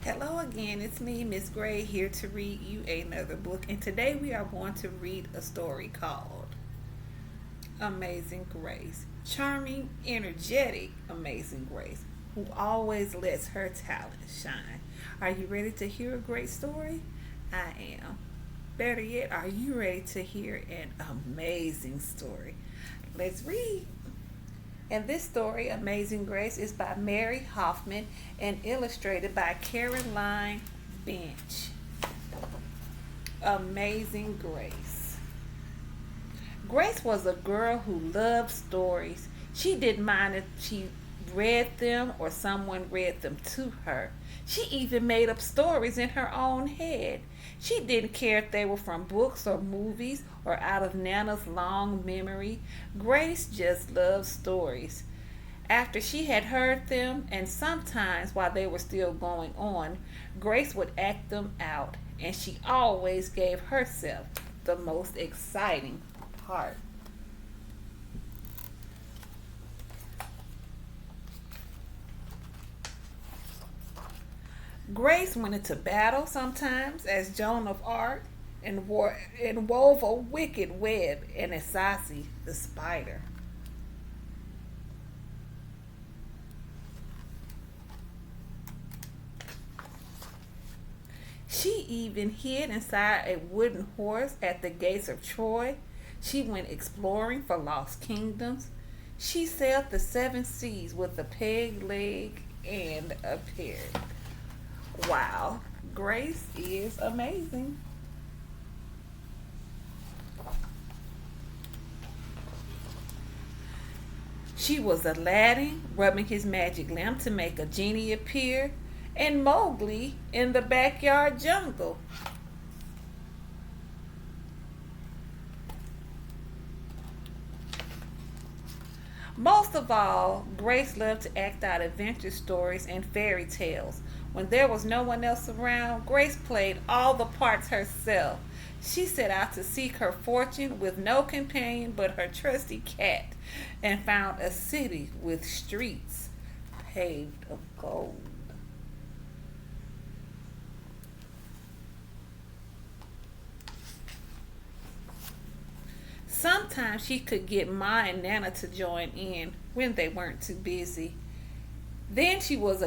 Hello again, it's me, Miss Gray, here to read you another book. And today we are going to read a story called Amazing Grace. Charming, energetic, Amazing Grace, who always lets her talent shine. Are you ready to hear a great story? I am. Better yet, are you ready to hear an amazing story? Let's read. And this story, Amazing Grace, is by Mary Hoffman and illustrated by Caroline Bench. Amazing Grace. Grace was a girl who loved stories. She didn't mind if she read them or someone read them to her. She even made up stories in her own head. She didn't care if they were from books or movies or out of Nana's long memory. Grace just loved stories. After she had heard them, and sometimes while they were still going on, Grace would act them out, and she always gave herself the most exciting part. Grace went into battle sometimes as Joan of Arc and wove a wicked web in Asasi the spider. She even hid inside a wooden horse at the gates of Troy. She went exploring for lost kingdoms. She sailed the seven seas with a peg leg and a parrot. Wow, Grace is amazing. She was Aladdin rubbing his magic lamp to make a genie appear, and Mowgli in the backyard jungle. Most of all, Grace loved to act out adventure stories and fairy tales. When there was no one else around, Grace played all the parts herself. She set out to seek her fortune with no companion but her trusty cat and found a city with streets paved of gold. Sometimes she could get Ma and Nana to join in when they weren't too busy. Then she was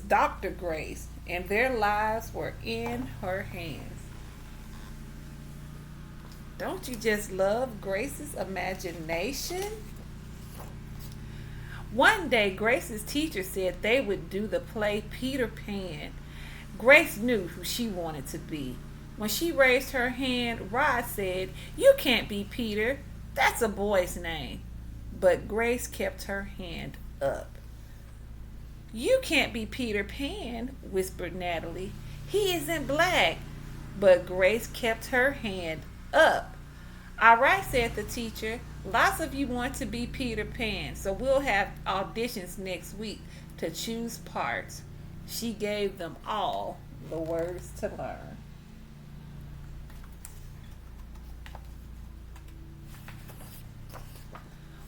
Dr. Grace, and their lives were in her hands. Don't you just love Grace's imagination? One day, Grace's teacher said they would do the play Peter Pan. Grace knew who she wanted to be. When she raised her hand, Rod said, "You can't be Peter. That's a boy's name." But Grace kept her hand up. "You can't be Peter Pan," whispered Natalie. "He isn't black." But Grace kept her hand up. "All right," said the teacher. "Lots of you want to be Peter Pan, so we'll have auditions next week to choose parts." She gave them all the words to learn.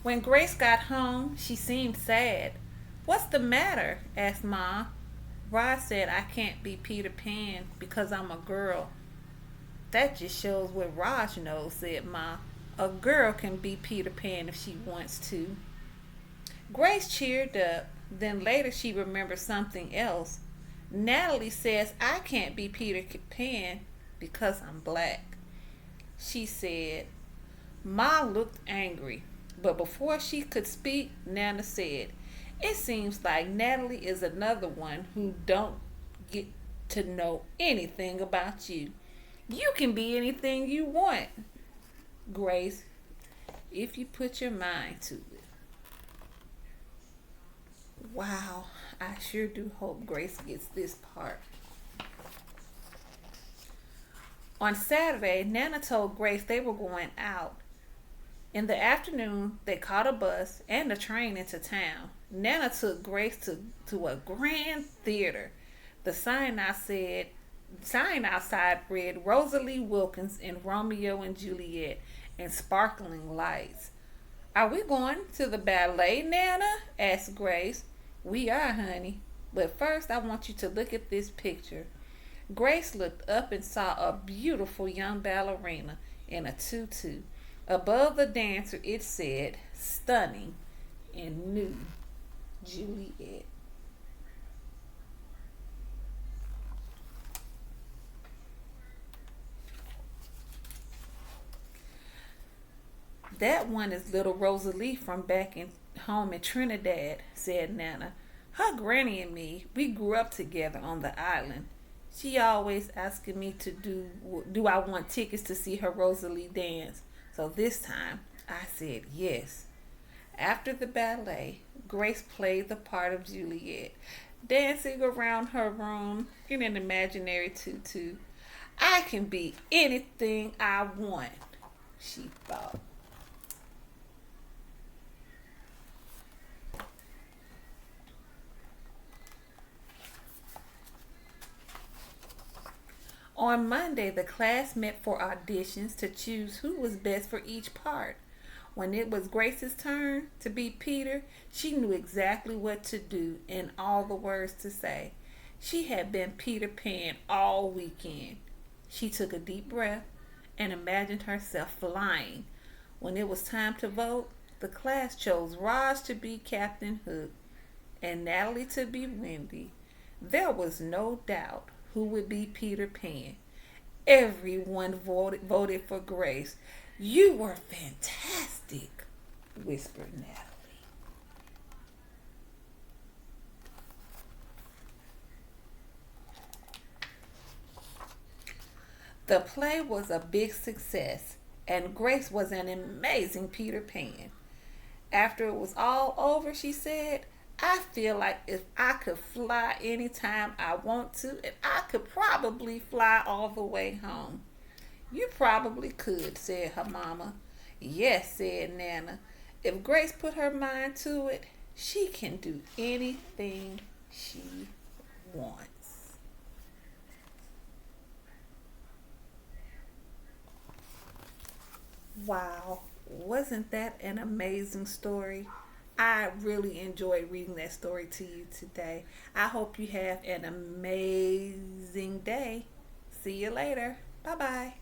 When Grace got home, she seemed sad. "What's the matter?" asked Ma. "Rod said I can't be Peter Pan because I'm a girl." "That just shows what Raj knows," said Ma. "A girl can be Peter Pan if she wants to." Grace cheered up. Then later she remembered something else. "Natalie says I can't be Peter Pan because I'm black," she said. Ma looked angry, but before she could speak, Nana said, "It seems like Natalie is another one who don't get to know anything about you. You can be anything you want, Grace, if you put your mind to it." Wow, I sure do hope Grace gets this part. On Saturday, Nana told Grace they were going out. In the afternoon, they caught a bus and a train into town. Nana took Grace to a grand theater. The sign outside read Rosalie Wilkins in Romeo and Juliet and sparkling lights. "Are we going to the ballet, Nana?" asked Grace. "We are, honey." But first, I want you to look at this picture. Grace looked up and saw a beautiful young ballerina in a tutu. Above the dancer, it said, "Stunning," in new Juliet. That one is little Rosalie from back in home in Trinidad, said Nana. Her granny and me, we grew up together on the island. She always asking me to do I want tickets to see her Rosalie dance. So this time I said yes. After the ballet, Grace played the part of Juliet, dancing around her room in an imaginary tutu. I can be anything I want, she thought. On Monday, the class met for auditions to choose who was best for each part. When it was Grace's turn to be Peter, she knew exactly what to do and all the words to say. She had been Peter Pan all weekend. She took a deep breath and imagined herself flying. When it was time to vote, the class chose Raj to be Captain Hook and Natalie to be Wendy. There was no doubt who would be Peter Pan. Everyone voted for Grace. You were fantastic, whispered Natalie. The play was a big success, and Grace was an amazing Peter Pan. After it was all over, she said, I feel like if I could fly anytime I want to, and I could probably fly all the way home. You probably could, said her mama. Yes, said Nana. If Grace put her mind to it, she can do anything she wants. Wow, wasn't that an amazing story? I really enjoyed reading that story to you today. I hope you have an amazing day. See you later. Bye bye.